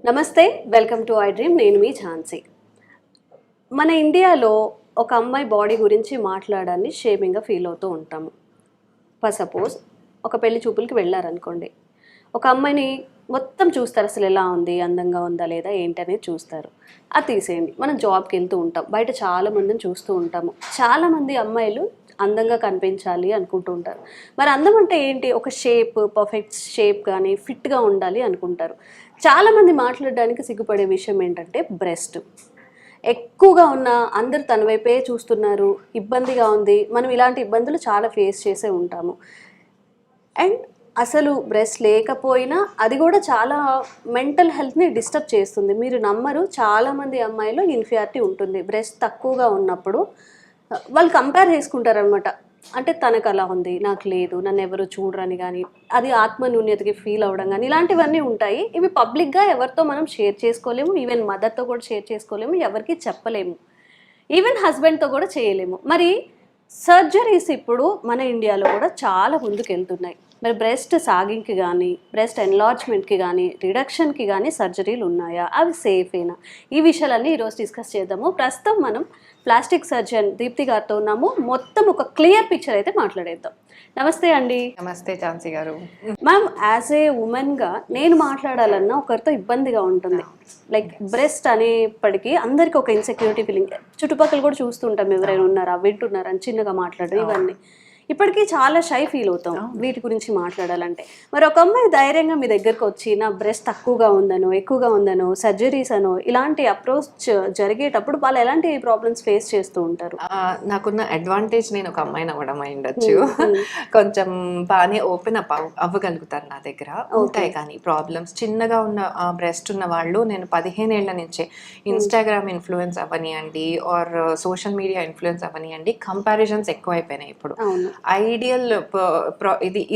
నమస్తే, welcome to I dream. నేను మీ ఝాన్సీ. మన ఇండియాలో ఒక అమ్మాయి బాడీ గురించి మాట్లాడాన్ని షేమింగ్గా ఫీల్ అవుతూ ఉంటాము. ఫర్ సపోజ్ ఒక పెళ్లి చూపులకి వెళ్ళారనుకోండి, ఒక అమ్మాయిని మొత్తం చూస్తారు, అసలు ఎలా ఉంది, అందంగా ఉందా లేదా ఏంటనేది చూస్తారు. అది తీసేయండి, మనం జాబ్కి వెళ్తూ ఉంటాం, బయట చాలా మందిని చూస్తూ ఉంటాము. చాలామంది అమ్మాయిలు అందంగా కనిపించాలి అనుకుంటూ ఉంటారు. మరి అందం అంటే ఏంటి? ఒక షేప్, పర్ఫెక్ట్ షేప్ కానీ ఫిట్గా ఉండాలి అనుకుంటారు. చాలామంది మాట్లాడడానికి సిగ్గుపడే విషయం ఏంటంటే బ్రెస్ట్. ఎక్కువగా ఉన్న అందరు తన వైపే చూస్తున్నారు, ఇబ్బందిగా ఉంది. మనం ఇలాంటి ఇబ్బందులు చాలా ఫేస్ చేసే ఉంటాము. అండ్ అసలు బ్రెస్ట్ లేకపోయినా అది కూడా చాలా మెంటల్ హెల్త్ని డిస్టర్బ్ చేస్తుంది. మీరు నమ్మరు, చాలామంది అమ్మాయిలు ఇన్ఫియారిటీ ఉంటుంది. బ్రెస్ట్ తక్కువగా ఉన్నప్పుడు వాళ్ళు కంపేర్ చేసుకుంటారనమాట. అంటే తనకు అలా ఉంది, నాకు లేదు, నన్ను ఎవరు చూడరని కానీ, అది ఆత్మన్యూన్యతకి ఫీల్ అవ్వడం కానీ, ఇలాంటివన్నీ ఉంటాయి. ఇవి పబ్లిక్గా ఎవరితో మనం షేర్ చేసుకోలేము, ఈవెన్ మదర్తో కూడా షేర్ చేసుకోలేము, ఎవరికి చెప్పలేము, ఈవెన్ హస్బెండ్తో కూడా చేయలేము. మరి సర్జరీస్ ఇప్పుడు మన ఇండియాలో కూడా చాలా ముందుకు వెళ్తున్నాయి. మరి బ్రెస్ట్ సాగింగ్కి కానీ, బ్రెస్ట్ ఎన్లార్జ్మెంట్కి కానీ, రిడక్షన్కి కానీ సర్జరీలు ఉన్నాయా? అవి సేఫేనా? ఈ విషయాలన్నీ ఈరోజు డిస్కస్ చేద్దాము. ప్రస్తుతం మనం ప్లాస్టిక్ సర్జన్ దీప్తి గారితో ఉన్నాము. మొత్తం ఒక క్లియర్ పిక్చర్ అయితే మాట్లాడేద్దాం. నమస్తే అండి. నమస్తే ఝాన్సీ గారు. మ్యామ్, యాజ్ ఏ ఉమెన్గా నేను మాట్లాడాలన్నా ఒకరితో ఇబ్బందిగా ఉంటుంది. లైక్ బ్రెస్ట్ అనేప్పటికీ అందరికీ ఒక ఇన్సెక్యూరిటీ ఫీలింగ్. చుట్టుపక్కల కూడా చూస్తుంటాం, ఎవరైనా ఉన్నారా, వింటున్నారా అని చిన్నగా మాట్లాడడం, ఇవన్నీ ఇప్పటికీ చాలా షై ఫీల్ అవుతాం వీటి గురించి మాట్లాడాలంటే. మరి ఒక అమ్మాయి ధైర్యంగా మీ దగ్గరకు వచ్చి నా బ్రెస్ట్ తక్కువగా ఉందనో, ఎక్కువగా ఉందనో, సర్జరీస్ అనో ఇలాంటి అప్రోచ్ జరిగేటప్పుడు వాళ్ళు ఎలాంటి ప్రాబ్లమ్స్ ఫేస్ చేస్తూ ఉంటారు? నాకున్న అడ్వాంటేజ్ నేను ఒక అమ్మాయిని అవ్వడం అయిండొచ్చు. కొంచెం బాగానే ఓపెన్ అప్ అవ్వగలుగుతారు నా దగ్గర. ఉంటాయి కానీ ప్రాబ్లమ్స్. చిన్నగా ఉన్న బ్రెస్ట్ ఉన్న వాళ్ళు, నేను 15 ఏళ్ల నుంచే ఇన్స్టాగ్రామ్ ఇన్ఫ్లుయెన్స్ అవ్వనియండి, ఆర్ సోషల్ మీడియా ఇన్ఫ్లుయెన్స్ అవ్వనియండి, కంపారిజన్స్ ఎక్కువైపోయినాయి ఇప్పుడు. ఐడియల్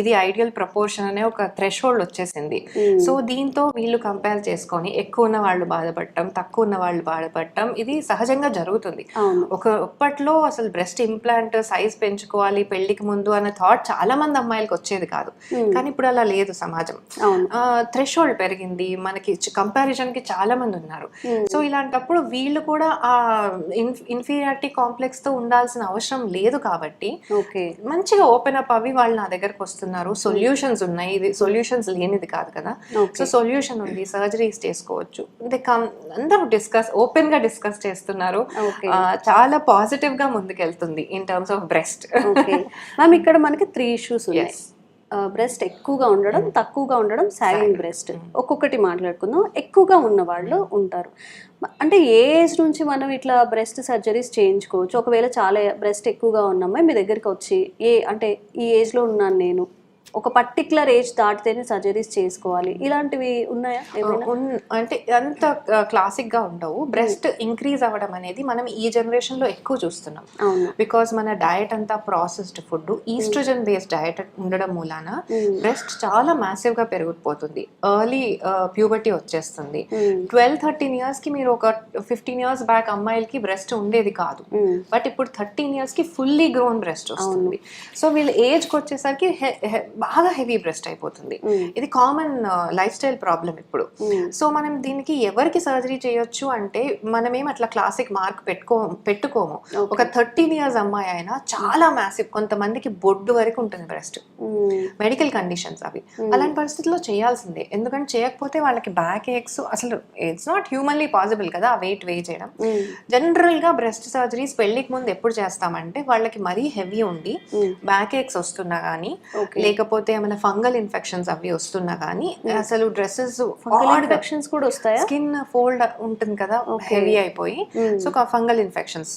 ఇది ఐడియల్ ప్రపోర్షన్ అనే ఒక థ్రెషోల్డ్ వచ్చేసింది. సో దీంతో వీళ్ళు కంపేర్ చేసుకొని ఎక్కువ ఉన్న వాళ్ళు బాధపడటం, తక్కువ ఉన్న వాళ్ళు బాధపడటం, ఇది సహజంగా జరుగుతుంది. ఒకప్పట్లో అసలు బ్రెస్ట్ ఇంప్లాంట్ సైజ్ పెంచుకోవాలి పెళ్లికి ముందు అనే థాట్ చాలా మంది అమ్మాయిలకు వచ్చేది కాదు. కానీ ఇప్పుడు అలా లేదు సమాజం. థ్రెషోల్డ్ పెరిగింది, మనకి కంపారిజన్ కి చాలా మంది ఉన్నారు. సో ఇలాంటప్పుడు వీళ్ళు కూడా ఆ ఇన్ఫీరియారిటీ కాంప్లెక్స్ తో ఉండాల్సిన అవసరం లేదు. కాబట్టి మంచిగా ఓపెన్ అప్ అవి వాళ్ళు నా దగ్గరకు వస్తున్నారు. సొల్యూషన్స్ ఉన్నాయి, ఇది సొల్యూషన్స్ లేనిది కాదు కదా. సో సొల్యూషన్ ఉంది, సర్జరీస్ చేసుకోవచ్చు. అందరూ ఓపెన్ గా డిస్కస్ చేస్తున్నారు. చాలా పాజిటివ్ గా ముందుకెళ్తుంది in terms of breast. Ma'am, ఇక్కడ మనకి 3 ఇష్యూస్ ఉన్నాయి. బ్రెస్ట్ ఎక్కువగా ఉండడం, తక్కువగా ఉండడం, సాగింగ్ బ్రెస్ట్. ఒక్కొక్కటి మాట్లాడుకుందాం. ఎక్కువగా ఉన్న వాళ్ళు ఉంటారు. అంటే ఏ ఏజ్ నుంచి మనం ఇట్లా బ్రెస్ట్ సర్జరీస్ చేయించుకోవచ్చు? ఒకవేళ చాలా బ్రెస్ట్ ఎక్కువగా ఉన్నమ్మాయి మీ దగ్గరికి వచ్చి అంటే ఈ ఏజ్లో ఉన్నాను నేను, ఒక పర్టికులర్ ఏజ్ దాటితేనే సర్జరీస్ చేసుకోవాలి, ఇలాంటివి ఉన్నాయా? అంటే అంత క్లాసిక్ గా ఉండవు. బ్రెస్ట్ ఇంక్రీజ్ అవ్వడం అనేది మనం ఈ జనరేషన్ లో ఎక్కువ చూస్తున్నాం. బికాస్ మన డయట్ అంతా processed food, estrogen based diet ఉండడం మూలాన బ్రెస్ట్ చాలా మ్యాసివ్ గా పెరిగిపోతుంది. ఎర్లీ ప్యూబర్టీ వచ్చేస్తుంది. 12-13 ఇయర్స్ కి మీరు ఒక 15 ఇయర్స్ బ్యాక్ అమ్మాయిలకి బ్రెస్ట్ ఉండేది కాదు. బట్ ఇప్పుడు 13 ఇయర్స్ కి ఫుల్లీ గ్రోన్ బ్రెస్ట్ వస్తుంది. సో వీళ్ళ ఏజ్ కి వచ్చేసరికి బాగా హెవీ బ్రెస్ట్ అయిపోతుంది. ఇది కామన్ లైఫ్ స్టైల్ ప్రాబ్లం ఇప్పుడు. సో మనం దీనికి ఎవరికి సర్జరీ చేయొచ్చు అంటే, మనమేం అట్లా క్లాసిక్ మార్క్ పెట్టుకోము. ఒక 13 ఇయర్స్ అమ్మాయి అయినా చాలా మ్యాసివ్, కొంతమందికి బొడ్డు వరకు ఉంటుంది బ్రెస్ట్, మెడికల్ కండిషన్స్ అవి. అలాంటి పరిస్థితుల్లో చేయాల్సిందే. ఎందుకంటే చేయకపోతే వాళ్ళకి బ్యాక్ ఏక్స్, అసలు ఇట్స్ నాట్ హ్యూమన్లీ పాసిబుల్ కదా ఆ వెయిట్ వే చేయడం. జనరల్ గా బ్రెస్ట్ సర్జరీస్ పెళ్లికి ముందు ఎప్పుడు చేస్తామంటే, వాళ్ళకి మరీ హెవీ ఉండి బ్యాక్ ఏక్స్ వస్తున్నా కానీ, లేకపోతే ఏమైనా ఫంగల్ ఇన్ఫెక్షన్స్ అవి వస్తున్నా కానీ, అసలు డ్రెస్సెస్ ఇన్ఫెక్షన్స్ కూడా వస్తాయి, స్కిన్ ఫోల్డ్ ఉంటుంది కదా హెవీ అయిపోయి, సో ఫంగల్ ఇన్ఫెక్షన్స్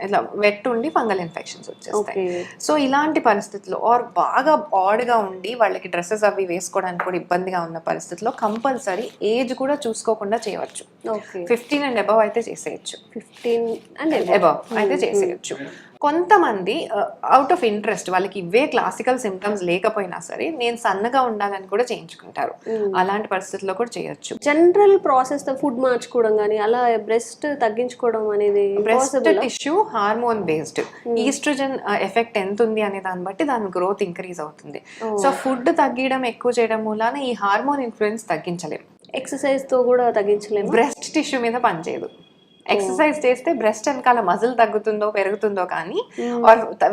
ఇట్లా వెట్ ఉండి ఫంగల్ ఇన్ఫెక్షన్స్ వచ్చేస్తాయి. సో ఇలాంటి పరిస్థితుల్లో ఆర్ బాగా ఆడ్ గా ఉండి వాళ్ళకి డ్రెస్సెస్ అవి వేసుకోవడానికి కూడా ఇబ్బందిగా ఉన్న పరిస్థితుల్లో కంపల్సరీ ఏజ్ కూడా చూసుకోకుండా చేయవచ్చు. 15 and above అయితే చేసేయచ్చు. 15 and above అయితే చేసేయచ్చు. కొంతమంది అవుట్ ఆఫ్ ఇంట్రెస్ట్, వాళ్ళకి ఇవే క్లాసికల్ సిమ్టమ్స్ లేకపోయినా సరే నేను సన్నగా ఉండాలని కూడా చేయించుకుంటారు. అలాంటి పరిస్థితుల్లో కూడా చేయొచ్చు. జనరల్ ప్రాసెస్ తో ఫుడ్ మార్చుకోవడం కానీ అలా బ్రెస్ట్ తగ్గించుకోవడం అనేది breast tissue hormone based, estrogen effect ఎంత ఉంది అనే దాన్ని బట్టి దాని గ్రోత్ ఇంక్రీజ్ అవుతుంది. సో ఫుడ్ తగ్గడం ఎక్కువ చేయడం మూలాన ఈ హార్మోన్ ఇన్ఫ్లుయెన్స్ తగ్గించలేము. ఎక్సర్సైజ్ తో కూడా తగ్గించలేము. బ్రెస్ట్ టిష్యూ మీద పనిచేయదు. ఎక్సర్సైజ్ చేస్తే బ్రెస్ట్ వెనకాల మజిల్ తగ్గుతుందో పెరుగుతుందో కానీ,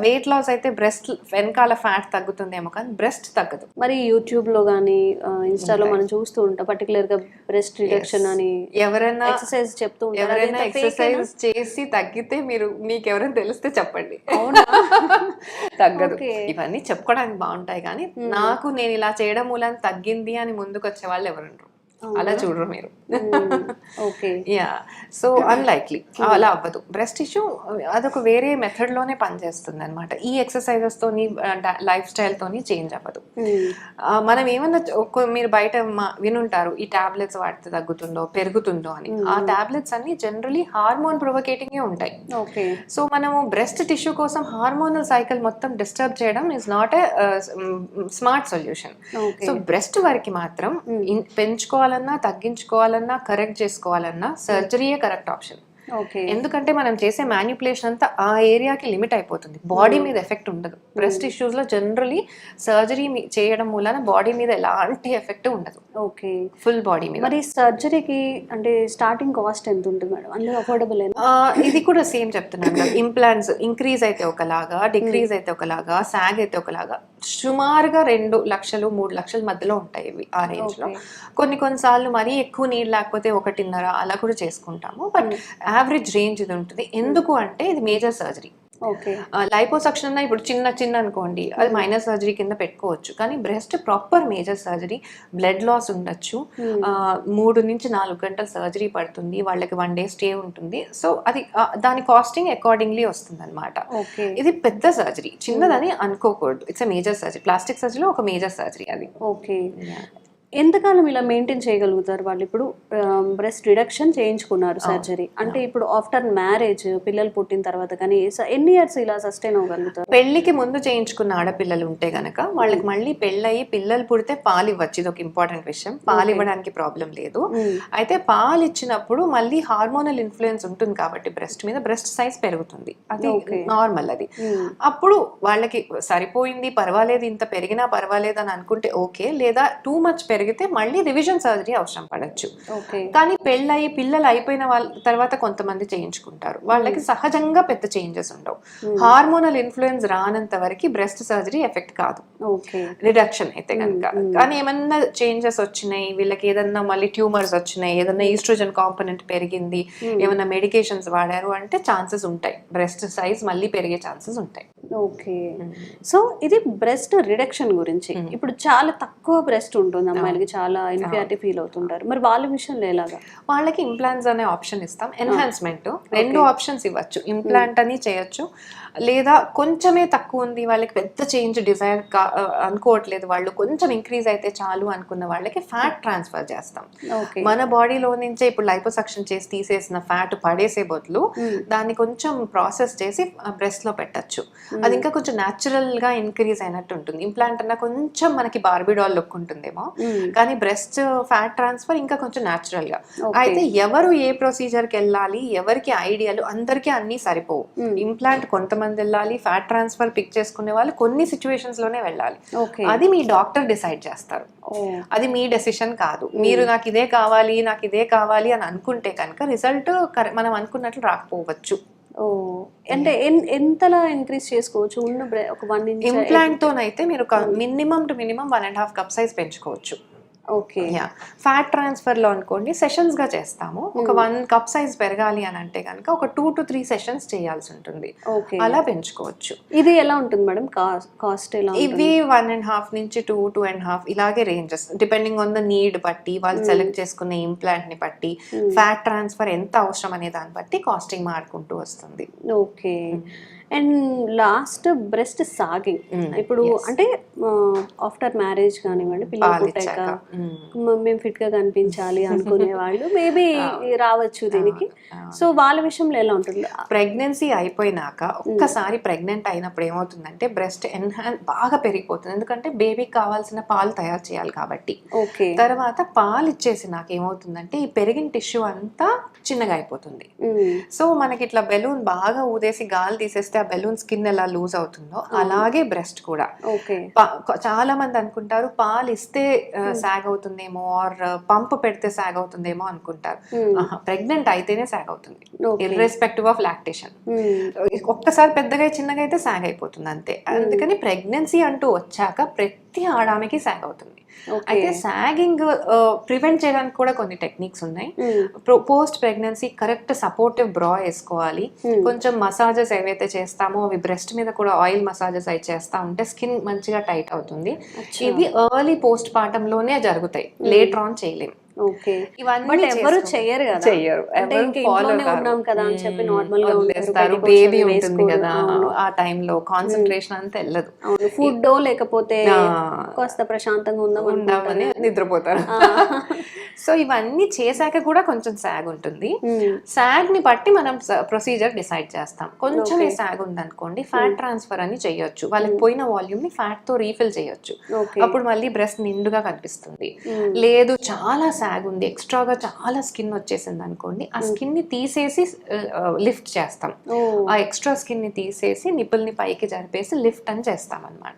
వెయిట్ లాస్ అయితే బ్రెస్ట్ వెనకాల ఫ్యాట్ తగ్గుతుందేమో కానీ బ్రెస్ట్ తగ్గదు. మరి యూట్యూబ్ లో కానీ ఇన్స్టాలో మనం చూస్తూ ఉంటాం పర్టికులర్ గా బ్రెస్ట్ రిడక్షన్ అని ఎవరైనా ఎక్సర్సైజ్ చెప్తూ ఉంటారు. ఎవరైనా ఎక్సర్సైజ్ చేసి తగ్గితే మీకు ఎవరైనా తెలిస్తే చెప్పండి. తగ్గదు. ఇవన్నీ చెప్పుకోవడానికి బాగుంటాయి కానీ నాకు నేను ఇలా చేయడం మూలాన తగ్గింది అని ముందుకు వచ్చే వాళ్ళు ఎవరుండ్రు. అలా చూడరు మీరు. యా, సో అన్లైక్లీ అలా అవ్వదు. బ్రెస్ట్ టిష్యూ అదొక వేరే మెథడ్ లోనే పనిచేస్తుంది అనమాట. ఈ ఎక్సర్సైజెస్ తోని లైఫ్ స్టైల్ తోని చేంజ్ అవ్వదు. మనం ఏమన్నా మీరు బయట వినుంటారు ఈ టాబ్లెట్స్ వాడితే తగ్గుతుందో పెరుగుతుందో అని. ఆ టాబ్లెట్స్ అన్ని జనరలీ హార్మోన్ ప్రొవోకేటింగ్ ఉంటాయి. సో మనము బ్రెస్ట్ టిష్యూ కోసం హార్మోనల్ సైకిల్ మొత్తం డిస్టర్బ్ చేయడం is not a smart solution. So breast వరకు మాత్రం పెంచుకోవాలన్నా తగ్గించుకోవాలన్నా కరెక్ట్ చేసుకోవాలన్నా సర్జరీయే కరెక్ట్ ఆప్షన్. ఎందుకంటే మనం చేసే మ్యానిపులేషన్ అంతా ఆ ఏరియాకి లిమిట్ అయిపోతుంది, బాడీ మీద ఎఫెక్ట్ ఉండదు. బ్రెస్ట్ ఇష్యూస్ లో జనరలీ సర్జరీ చేయడం మూలన బాడీ మీద ఎలాంటి ఎఫెక్ట్ ఉండదు. ఫుల్ బాడీ మీద. మరి సర్జరీకి అంటే స్టార్టింగ్ కాస్ట్ ఎంత ఉంటుంది మేడం? అందులో అఫోర్డబుల్? ఇది కూడా సేమ్ చెప్తున్నాను కదా, ఇంప్లాంట్స్ ఇంక్రీజ్ అయితే ఒకలాగా, డిక్రీజ్ అయితే ఒకలాగా, సాగ్ అయితే ఒకలాగా, సుమారుగా 2 లక్షలు 3 లక్షల మధ్యలో ఉంటాయి ఇవి ఆ రేంజ్ లో. కొన్నిసార్లు మరీ ఎక్కువ నీడ్ లేకపోతే 1.5 అలా కూడా చేసుకుంటాము. బట్ యావరేజ్ రేంజ్ ఇది ఉంటుంది. ఎందుకు అంటే ఇది మేజర్ సర్జరీ. లైపోసక్షన్ అన్న ఇప్పుడు చిన్న అనుకోండి, అది మైనర్ సర్జరీ కింద పెట్టుకోవచ్చు. కానీ breast proper major surgery, blood loss ఉండొచ్చు, 3 నుంచి 4 గంటల సర్జరీ పడుతుంది, వాళ్ళకి 1 డే స్టే ఉంటుంది. సో అది దాని కాస్టింగ్ అకార్డింగ్లీ వస్తుంది అనమాట. ఇది పెద్ద సర్జరీ, చిన్నదని అనుకోకూడదు. It's a major surgery. Plastic సర్జరీలో ఒక మేజర్ సర్జరీ అది. ఎంతకాలం ఇలా మెయింటైన్ చేయగలుగుతారు వాళ్ళు? ఇప్పుడు బ్రెస్ట్ రిడక్షన్ చేయించుకున్నారు సర్జరీ అంటే, ఇప్పుడు ఆఫ్టర్ మ్యారేజ్ పిల్లలు పుట్టిన తర్వాత కానీ ఎన్ని ఇయర్స్ ఇలా సస్టైన్ అవ్వగలుగుతారు? పెళ్లికి ముందు చేయించుకున్న ఆడపిల్లలు ఉంటే గనక వాళ్ళకి మళ్ళీ పెళ్ళయి పిల్లలు పుడితే పాలు ఇవ్వచ్చు. ఇది ఒక ఇంపార్టెంట్ విషయం. పాలు ఇవ్వడానికి ప్రాబ్లం లేదు. అయితే పాలు ఇచ్చినప్పుడు మళ్ళీ హార్మోనల్ ఇన్ఫ్లుయెన్స్ ఉంటుంది కాబట్టి బ్రెస్ట్ మీద బ్రెస్ట్ సైజ్ పెరుగుతుంది, అది నార్మల్. అది అప్పుడు వాళ్ళకి సరిపోయింది, పర్వాలేదు, ఇంత పెరిగినా పర్వాలేదు అని అనుకుంటే ఓకే. లేదా టూ మచ్ పెరిగితే మళ్ళీ రివిజన్ సర్జరీ అవసరం పడచ్చు. కానీ పెళ్ళయి పిల్లలు అయిపోయిన వాళ్ళ తర్వాత కొంతమంది చేయించుకుంటారు, వాళ్ళకి సహజంగా పెద్ద చేంజెస్ ఉండవు. హార్మోనల్ ఇన్ఫ్లుయెన్స్ రానంత వరకు బ్రెస్ట్ సర్జరీ ఎఫెక్ట్ కాదు, రిడక్షన్ అయితే కనుక. కానీ ఏమన్నా చేంజెస్ వచ్చినాయి, వీళ్ళకి ఏదన్నా మళ్ళీ ట్యూమర్స్ వచ్చినాయి, ఏదన్నా ఈస్ట్రోజన్ కాంపోనెంట్ పెరిగింది, ఏమన్నా మెడికేషన్స్ వాడారు అంటే ఛాన్సెస్ ఉంటాయి, బ్రెస్ట్ సైజ్ మళ్ళీ పెరిగే ఛాన్సెస్ ఉంటాయి. సో ఇది బ్రెస్ట్ రిడక్షన్ గురించి. ఇప్పుడు చాలా తక్కువ బ్రెస్ట్ ఉంటుంది అమ్మాయిలకి, చాలా ఇన్ఫియారిటీ ఫీల్ అవుతుంటారు. మరి వాళ్ళ విషయంలో ఎలాగా? వాళ్ళకి ఇంప్లాంట్స్ అనే ఆప్షన్ ఇస్తాం. ఎన్హాన్స్మెంట్ 2 ఆప్షన్స్ ఇవ్వచ్చు. ఇంప్లాంట్ అని చేయొచ్చు, లేదా కొంచెమే తక్కువ ఉంది వాళ్ళకి పెద్ద చేంజ్ డిజైర్ అనుకోవట్లేదు, వాళ్ళు కొంచెం ఇంక్రీజ్ అయితే చాలు అనుకున్న వాళ్ళకి ఫ్యాట్ ట్రాన్స్ఫర్ చేస్తాం. మన బాడీలో నుంచే ఇప్పుడు లైపోసక్షన్ చేసి తీసేసిన ఫ్యాట్ పడేసే బదులు దాన్ని కొంచెం ప్రాసెస్ చేసి బ్రెస్ట్ లో పెట్టచ్చు. అది ఇంకా కొంచెం న్యాచురల్ గా ఇంక్రీజ్ అయినట్టు ఉంటుంది. ఇంప్లాంట్ అన్న కొంచెం మనకి బార్బీ డాల్ లుక్ ఉంటుందేమో, కానీ బ్రెస్ట్ ఫ్యాట్ ట్రాన్స్ఫర్ ఇంకా కొంచెం న్యాచురల్ గా. అయితే ఎవరు ఏ ప్రొసీజర్ కి వెళ్ళాలి, ఎవరికి ఐడియాలు, అందరికీ అన్ని సరిపోవు. ఇంప్లాంట్ కొంతమంది వెళ్ళాలి, ఫ్యాట్ ట్రాన్స్ఫర్ పిక్ చేసుకునే వాళ్ళు కొన్ని సిచ్యువేషన్స్ లోనే వెళ్ళాలి. అది మీ డాక్టర్ డిసైడ్ చేస్తారు, అది మీ డెసిషన్ కాదు. మీరు నాకు ఇదే కావాలి అని అనుకుంటే కనుక రిజల్ట్ మనం అనుకున్నట్లు రాకపోవచ్చు. అంటే ఎంతలా ఇంక్రీజ్ చేసుకోవచ్చు? ఉన్న ఒక 1 ఇంచ్ ఇంప్లాంట్ తోనైతే మీరు minimum to minimum 1.5 cup size పెంచుకోవచ్చు. ఫ్యాట్ ట్రాన్స్ఫర్ లో అనుకోండి సెషన్స్ గా చేస్తాము. ఒక 1 కప్ సైజ్ పెరగాలి అని అంటే కనుక ఒక 2 to 3 సెషన్స్ చేయాల్సి ఉంటుంది. అలా పెంచుకోవచ్చు. ఇది ఎలా ఉంటుంది మేడం? కాస్ట్ ఎలా? ఇవి 1.5 నుంచి 2.5 ఇలాగే ranges, depending on the need బట్టి, వాళ్ళు సెలెక్ట్ చేసుకునే ఇంప్లాంట్ ని బట్టి, ఫ్యాట్ ట్రాన్స్ఫర్ ఎంత అవసరం అనే దాన్ని బట్టి కాస్టింగ్ మారుకుంటూ వస్తుంది. అండ్ లాస్ట్ బ్రెస్ట్ సాగింగ్ ఇప్పుడు అంటే ఆఫ్టర్ మ్యారేజ్ కానివ్వండి, పిల్లలు పుట్టాక మేము ఫిట్ గా కనిపించాలి అనుకునే వాళ్ళు మేబీ రావచ్చు దీనికి. సో వాళ్ళ విషయంలో ఎలా ఉంటుంది? ప్రెగ్నెన్సీ అయిపోయినాక ఒక్కసారి ప్రెగ్నెంట్ అయినప్పుడు ఏమవుతుందంటే బ్రెస్ట్ బాగా పెరిగిపోతుంది, ఎందుకంటే బేబీకి కావాల్సిన పాలు తయారు చేయాలి కాబట్టి. తర్వాత పాలు ఇచ్చేసి నాకు ఏమవుతుందంటే ఈ పెరిగిన టిష్యూ అంతా చిన్నగా అయిపోతుంది. సో మనకి ఇట్లా బెలూన్ బాగా ఊదేసి గాలి తీసేస్తే ఆ బెలూన్ స్కిన్ ఎలా లూజ్ అవుతుందో అలాగే బ్రెస్ట్ కూడా. చాలా మంది అనుకుంటారు పాలు ఇస్తే సాగ్ అవుతుందేమో ఆర్ పంప్ పెడితే సాగ్ అవుతుందేమో అనుకుంటారు. ప్రెగ్నెంట్ అయితేనే సాగ్ అవుతుంది, ఇర్రెస్పెక్టివ్ ఆఫ్ లాక్టేషన్. ఒక్కసారి పెద్దగా చిన్నగా అయితే సాగ్ అయిపోతుంది అంతే. అందుకని ప్రెగ్నెన్సీ అంటూ వచ్చాక ప్రతి ఆడామికి సాగ్ అవుతుంది. అయితే సాగింగ్ ప్రివెంట్ చేయడానికి కూడా కొన్ని టెక్నిక్స్ ఉన్నాయి. పోస్ట్ ప్రెగ్నెన్సీ కరెక్ట్ సపోర్టివ్ బ్రా వేసుకోవాలి. కొంచెం మసాజెస్ ఏవైతే చేస్తామో అవి బ్రెస్ట్ మీద కూడా ఆయిల్ మసాజెస్ అవి చేస్తా ఉంటే స్కిన్ మంచిగా టైట్ అవుతుంది. ఇవి ఎర్లీ పోస్ట్ పార్టమ్ లోనే జరుగుతాయి, లేటర్ ఆన్ చేయలేము. ఇవన్నీ ఎవరు చెయ్యరు కదా, చెయ్యరు. ఉన్నాం కదా అని చెప్పి నార్మల్ గా వదిలేస్తారు. బేబీ ఉంటుంది కదా ఆ టైంలో కాన్సన్ట్రేషన్ అంతా వెళ్ళదు. ఫుడ్ లేకపోతే కాస్త ప్రశాంతంగా ఉందామని నిద్రపోతారు. సో ఇవన్నీ చేశాక కూడా కొంచెం సాగ్ ఉంటుంది. సాగ్ ని బట్టి మనం ప్రొసీజర్ డిసైడ్ చేస్తాం. కొంచెం సాగ్ ఉందనుకోండి ఫ్యాట్ ట్రాన్స్ఫర్ అని చేయొచ్చు. వాళ్ళకి పోయిన వాల్యూమ్ ని ఫ్యాట్ తో రీఫిల్ చేయొచ్చు. అప్పుడు మళ్ళీ బ్రెస్ట్ నిండుగా కనిపిస్తుంది. లేదు చాలా సాగ్ ఉంది, ఎక్స్ట్రాగా చాలా స్కిన్ వచ్చేసింది అనుకోండి, ఆ స్కిన్ ని తీసేసి లిఫ్ట్ చేస్తాం. ఆ ఎక్స్ట్రా స్కిన్ ని తీసేసి నిపుల్ ని పైకి జరిపేసి లిఫ్ట్ అని చేస్తాం అనమాట.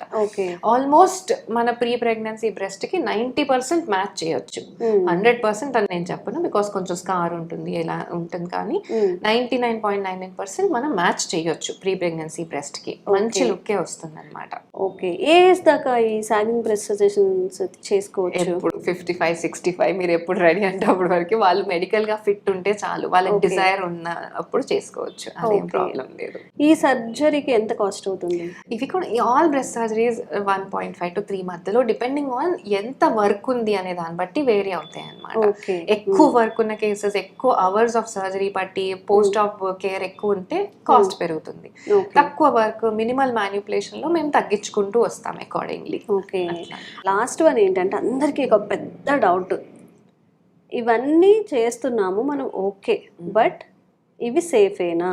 ఆల్మోస్ట్ మన ప్రీ ప్రెగ్నెన్సీ బ్రెస్ట్ కి 90% మ్యాచ్ చేయొచ్చు. 100% అని నేను చెప్పను, బికాస్ కొంచెం స్కార్ ఉంటుంది ఇలా ఉంటుంది, కానీ 99.99% మనం మ్యాచ్ చేయొచ్చు ప్రీ ప్రెగ్నెన్సీ బ్రెస్ట్ కి. మంచి లుక్కే వస్తుంది అనమాట. ఓకే, ఏ ఏజ్ దాకా ఈ సాగింగ్ బ్రెస్ట్ సజెషన్స్ చేసుకోవచ్చు? ఎప్పుడు 55-65 మీరు ఎప్పుడు రెడీ అంటే అప్పుడు వరకు. వాళ్ళు మెడికల్ గా ఫిట్ ఉంటే చాలు, వాళ్ళకి డిజైర్ ఉన్నప్పుడు చేసుకోవచ్చు, అదేం ప్రాబ్లం లేదు. ఈ సర్జరీకి ఎంత కాస్ట్ అవుతుంది? ఇవి కూడా ఆల్ బ్రెస్ట్ సర్జరీస్ 1.5 to 3 మధ్యలో, డిపెండింగ్ ఆన్ ఎంత వర్క్ ఉంది అనే దాన్ని బట్టి వేరీ అవుతాయి అనమాట. ఎక్కువ వర్క్ ఉన్న కేసెస్, ఎక్కువ అవర్స్ ఆఫ్ సర్జరీ పట్టి పోస్ట్ ఆఫ్ కేర్ ఎక్కువ ఉంటే కాస్ట్ పెరుగుతుంది. తక్కువ వర్క్ మినిమల్ మ్యానిపులేషన్ లో మేము తగ్గించుకుంటూ వస్తాం అకార్డింగ్లీ. ఓకే, లాస్ట్ వన్ ఏంటంటే అందరికీ ఒక పెద్ద డౌట్, ఇవన్నీ చేస్తున్నాము మనం ఓకే, బట్ ఇవి సేఫేనా?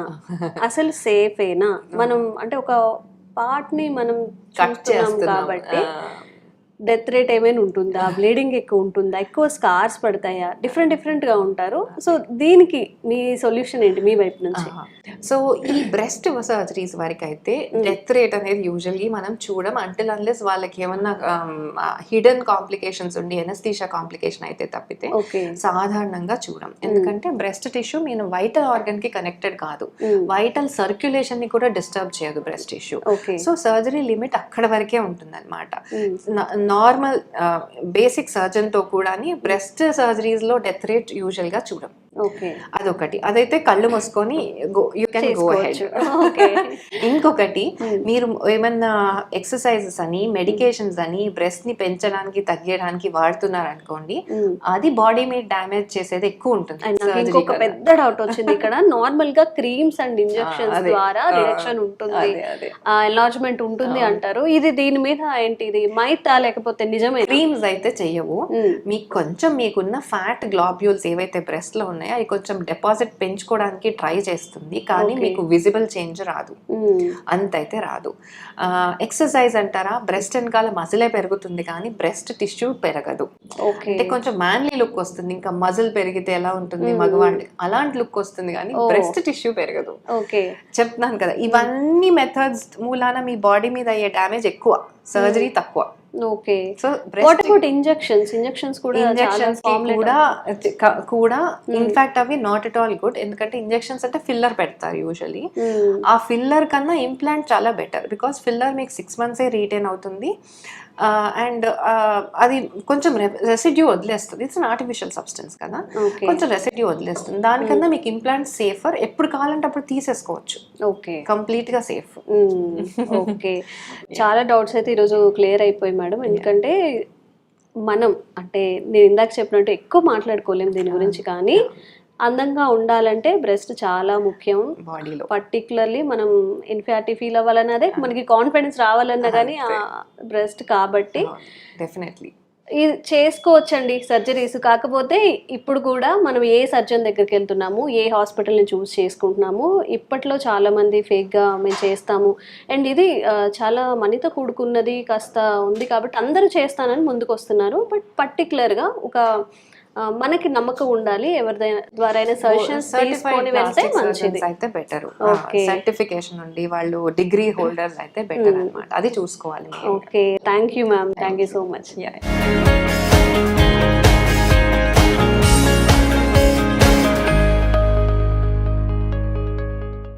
అసలు సేఫేనా? మనం అంటే ఒక పార్ట్ ని మనం చూస్తున్నాం కాబట్టి డెత్ రేట్ ఏమైనా ఉంటుందా, బ్లీడింగ్ ఎక్కువ ఉంటుందా, ఎక్కువ స్కార్స్ పడతాయా, డిఫరెంట్ గా ఉంటారు. సో దీనికి మీ సొల్యూషన్ ఏంటి మీ వైపు నుంచి? సో ఈ బ్రెస్ట్ సర్జరీస్ వరకు అయితే డెత్ రేట్ అనేది యూజువల్లీ మనం చూడం, అంటిల్ అన్లెస్ వాళ్ళకి ఏమన్నా హిడెన్ కాంప్లికేషన్స్ ఉండి ఎనస్థీషియా కాంప్లికేషన్ అయితే తప్పితే సాధారణంగా చూడం. ఎందుకంటే breast tissue mean vital organ కి కనెక్టెడ్ కాదు, వైటల్ సర్క్యులేషన్ ని కూడా డిస్టర్బ్ చేయదు breast tissue. So surgery limit అక్కడ వరకే ఉంటుంది అనమాట. నార్మల్ బేసిక్ సర్జన్ తో కూడా బ్రెస్ట్ సర్జరీస్ లో డెత్ రేట్ యూజువల్ గా చూడం. అదొకటి, అదైతే కళ్ళు మూసుకొని యూ కెన్ గో అహెడ్. ఇంకొకటి, మీరు ఏమన్నా ఎక్సర్సైజెస్ అని మెడికేషన్స్ అని బ్రెస్ట్ ని పెంచడానికి తగ్గడానికి వాడుతున్నారు అనుకోండి, అది బాడీ మీద డ్యామేజ్ చేసేది ఎక్కువ ఉంటుంది. ఇంకొక పెద్ద డౌట్ వచ్చింది ఇక్కడ, నార్మల్ గా క్రీమ్స్ అండ్ ఇంజెక్షన్స్ ద్వారా రిడక్షన్ ఉంటుంది, ఎన్లార్జ్మెంట్ ఉంటుంది అంటారు. ఇది దీని మీద ఏంటి, ఇది మైతా లేకపోతే నిజమే? క్రీమ్స్ అయితే చెయ్యవు. మీకు కొంచెం మీకున్న ఫ్యాట్ గ్లాబ్యూల్స్ ఏవైతే బ్రెస్ట్ లో ఉన్నాయో అవి కొంచెం డిపాజిట్ పెంచుకోవడానికి ట్రై చేస్తుంది, కానీ మీకు విజిబుల్ చేంజ్ రాదు, అంతైతే రాదు. ఎక్సర్సైజ్ అంటారా, బ్రెస్ట్ వెనకాల మజిలే పెరుగుతుంది కానీ బ్రెస్ట్ టిష్యూ పెరగదు. అంటే కొంచెం మ్యాన్లీ లుక్ వస్తుంది, ఇంకా మజిల్ పెరిగితే ఎలా ఉంటుంది మగవాడి అలాంటి లుక్ వస్తుంది, కానీ బ్రెస్ట్ టిష్యూ పెరగదు. చెప్తున్నాను కదా, ఇవన్నీ మెథడ్స్ మూలాన మీ బాడీ మీద అయ్యే డ్యామేజ్ ఎక్కువ, సర్జరీ తక్కువ. Okay, so what about injections కూడా ఇన్ఫాక్ట్ అవి నాట్ ఎట్ ఆల్ గుడ్. ఎందుకంటే ఇంజెక్షన్స్ అంటే ఫిల్లర్ పెడతారు యూజువల్లీ. ఆ ఫిల్లర్ కన్నా ఇంప్లాంట్ చాలా బెటర్, బికాస్ ఫిల్లర్ మీకు 6 months రీటైన్ అవుతుంది అండ్ అది కొంచెం రెసిడ్యూ వదిలేస్తుంది. ఇట్స్ అన్ ఆర్టిఫిషియల్ సబ్స్టెన్స్ కదా, కొంచెం రెసిడ్యూ వదిలేస్తుంది. దానికన్నా మీకు ఇంప్లాంట్ సేఫర్, ఎప్పుడు కావాలంటే అప్పుడు తీసేసుకోవచ్చు. ఓకే, కంప్లీట్ గా సేఫ్. ఓకే, చాలా డౌట్స్ అయితే ఈరోజు క్లియర్ అయిపోయి మేడం. ఎందుకంటే మనం అంటే నేను ఇందాక చెప్పినట్టు ఎక్కువ మాట్లాడుకోలేము దీని గురించి, కానీ అందంగా ఉండాలంటే బ్రెస్ట్ చాలా ముఖ్యం. బాడీలో పర్టికులర్లీ మనం ఇన్ఫాక్టివ్ ఫీల్ అవ్వాలన్నా అదే, మనకి కాన్ఫిడెన్స్ రావాలన్నా కానీ ఆ బ్రెస్ట్ కాబట్టి డెఫినెట్లీ ఇది చేసుకోవచ్చండి సర్జరీస్. కాకపోతే ఇప్పుడు కూడా మనం ఏ సర్జన్ దగ్గరికి వెళ్తున్నాము, ఏ హాస్పిటల్ని చూస్ చేసుకుంటున్నాము, ఇప్పట్లో చాలామంది ఫేక్గా మేము చేస్తాము అండ్ ఇది చాలా మనీతో కూడుకున్నది కాస్త ఉంది కాబట్టి అందరూ చేస్తానని ముందుకు వస్తున్నారు. బట్ పర్టికులర్గా ఒక మనకి నమ్మకం ఉండాలి, ఎవరి ద్వారా అయినా సజెషన్స్ తీసుకొని వెళ్తే మంచిది అయితే బెటర్. ఓకే, సర్టిఫికేషన్ ఉండి వాళ్ళు డిగ్రీ హోల్డర్స్ అయితే బెటర్ అన్నమాట, అది చూసుకోవాలి. Okay, thank you ma'am, thank you so much.